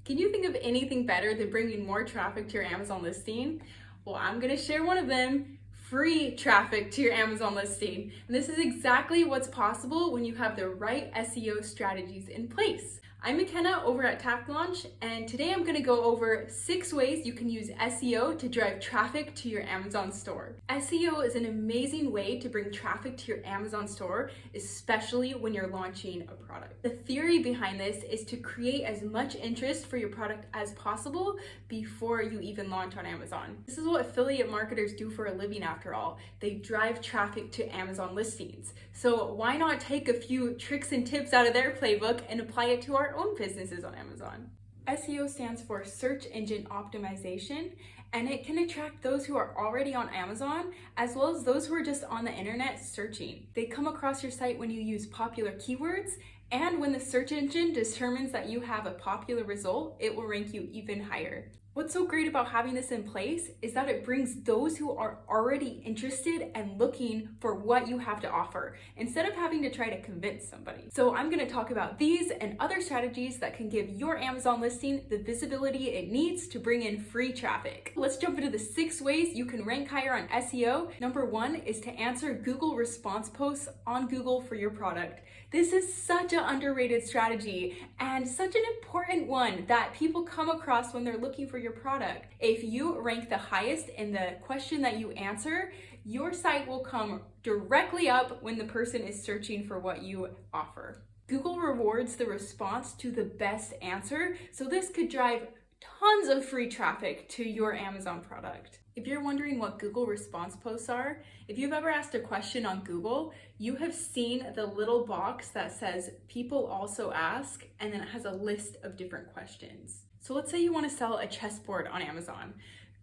Can you think of anything better than bringing more traffic to your Amazon listing? Well, I'm gonna share one of them: free traffic to your Amazon listing. And this is exactly what's possible when you have the right SEO strategies in place. I'm McKenna over at Tact Launch, and today I'm gonna go over 6 ways you can use SEO to drive traffic to your Amazon store. SEO is an amazing way to bring traffic to your Amazon store, especially when you're launching a product. The theory behind this is to create as much interest for your product as possible before you even launch on Amazon. This is what affiliate marketers do for a living after all. They drive traffic to Amazon listings. So why not take a few tricks and tips out of their playbook and apply it to our own businesses on Amazon? SEO stands for search engine optimization, and it can attract those who are already on Amazon as well as those who are just on the internet searching. They come across your site when you use popular keywords, and when the search engine determines that you have a popular result, it will rank you even higher. What's so great about having this in place is that it brings those who are already interested and looking for what you have to offer, instead of having to try to convince somebody. So I'm gonna talk about these and other strategies that can give your Amazon listing the visibility it needs to bring in free traffic. Let's jump into the 6 ways you can rank higher on SEO. Number 1 is to answer Google response posts on Google for your product. This is such an underrated strategy and such an important one that people come across when they're looking for your product. If you rank the highest in the question that you answer, your site will come directly up when the person is searching for what you offer. Google rewards the response to the best answer, so this could drive tons of free traffic to your Amazon product. If you're wondering what Google response posts are, if you've ever asked a question on Google, you have seen the little box that says people also ask, and then it has a list of different questions. So let's say you want to sell a chessboard on Amazon.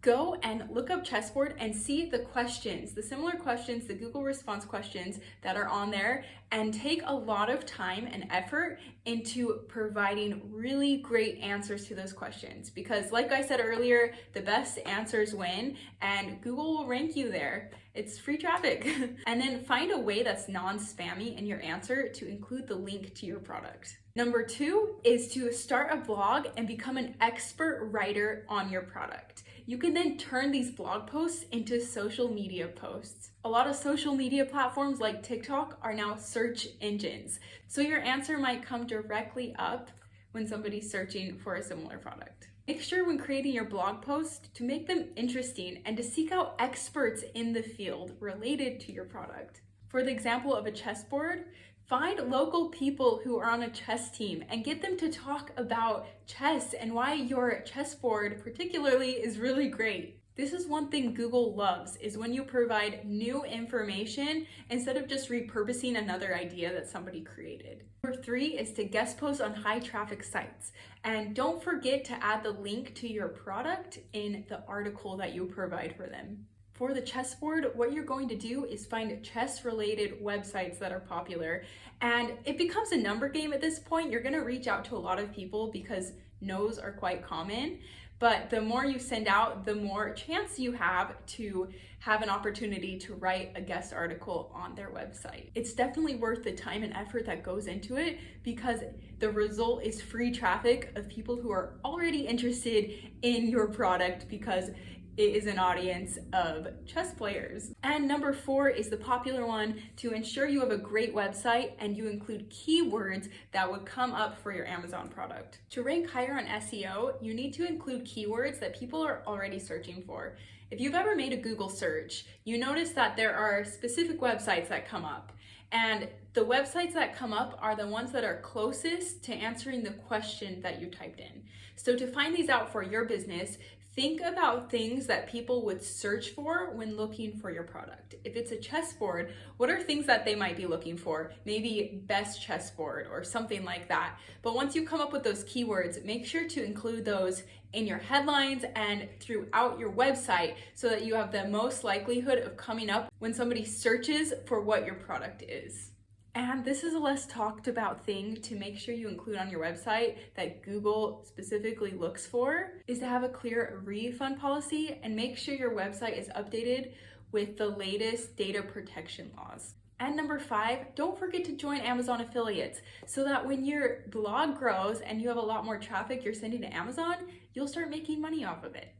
Go and look up chessboard and see the questions, the similar questions, the Google response questions that are on there, and take a lot of time and effort into providing really great answers to those questions. Because like I said earlier, the best answers win, and Google will rank you there. It's free traffic. And then find a way that's non-spammy in your answer to include the link to your product. Number 2 is to start a blog and become an expert writer on your product. You can then turn these blog posts into social media posts. A lot of social media platforms like TikTok are now search engines, so your answer might come directly up when somebody's searching for a similar product. Make sure when creating your blog posts to make them interesting and to seek out experts in the field related to your product. For the example of a chessboard, find local people who are on a chess team and get them to talk about chess and why your chessboard particularly is really great. This is one thing Google loves, is when you provide new information instead of just repurposing another idea that somebody created. Number 3 is to guest post on high traffic sites. And don't forget to add the link to your product in the article that you provide for them. For the chessboard, what you're going to do is find chess-related websites that are popular, and it becomes a number game at this point. You're gonna reach out to a lot of people because no's are quite common, but the more you send out, the more chance you have to have an opportunity to write a guest article on their website. It's definitely worth the time and effort that goes into it, because the result is free traffic of people who are already interested in your product because it is an audience of chess players. And number 4 is the popular one: to ensure you have a great website and you include keywords that would come up for your Amazon product. To rank higher on SEO, you need to include keywords that people are already searching for. If you've ever made a Google search, you notice that there are specific websites that come up. And the websites that come up are the ones that are closest to answering the question that you typed in. So to find these out for your business, think about things that people would search for when looking for your product. If it's a chessboard, what are things that they might be looking for? Maybe best chessboard or something like that. But once you come up with those keywords, make sure to include those in your headlines and throughout your website so that you have the most likelihood of coming up when somebody searches for what your product is. And this is a less talked about thing to make sure you include on your website that Google specifically looks for, is to have a clear refund policy and make sure your website is updated with the latest data protection laws. And number 5, don't forget to join Amazon affiliates so that when your blog grows and you have a lot more traffic you're sending to Amazon, you'll start making money off of it.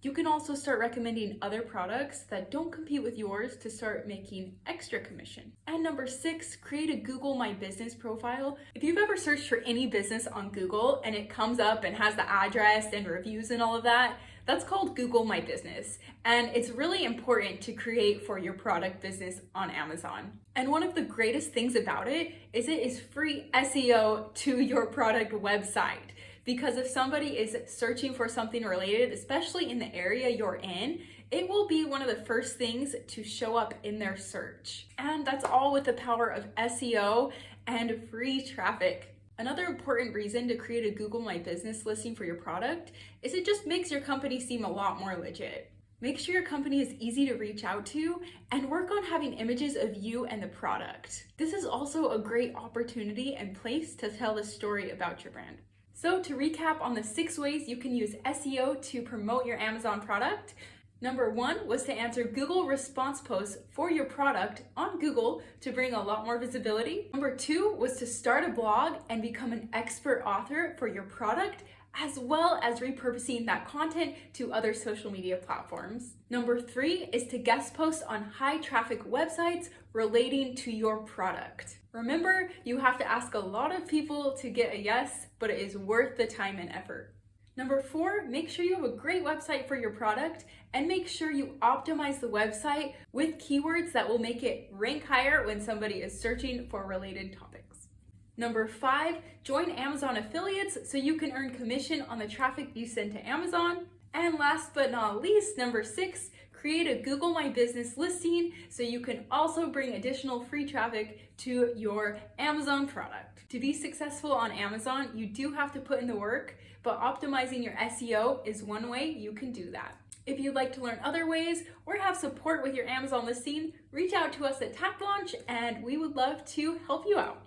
You can also start recommending other products that don't compete with yours to start making extra commission. And number 6, create a Google My Business profile. If you've ever searched for any business on Google and it comes up and has the address and reviews and all of that, that's called Google My Business. And it's really important to create for your product business on Amazon. And one of the greatest things about it is free SEO to your product website. Because if somebody is searching for something related, especially in the area you're in, it will be one of the first things to show up in their search. And that's all with the power of SEO and free traffic. Another important reason to create a Google My Business listing for your product is it just makes your company seem a lot more legit. Make sure your company is easy to reach out to and work on having images of you and the product. This is also a great opportunity and place to tell the story about your brand. So to recap on the 6 ways you can use SEO to promote your Amazon product, number 1 was to answer Google response posts for your product on Google to bring a lot more visibility. Number 2 was to start a blog and become an expert author for your product, as well as repurposing that content to other social media platforms. Number 3 is to guest post on high traffic websites relating to your product. Remember, you have to ask a lot of people to get a yes, but it is worth the time and effort. Number 4, make sure you have a great website for your product and make sure you optimize the website with keywords that will make it rank higher when somebody is searching for related topics. Number 5, join Amazon affiliates so you can earn commission on the traffic you send to Amazon. And last but not least, number 6, create a Google My Business listing so you can also bring additional free traffic to your Amazon product. To be successful on Amazon, you do have to put in the work, but optimizing your SEO is one way you can do that. If you'd like to learn other ways or have support with your Amazon listing, reach out to us at TAC Launch and we would love to help you out.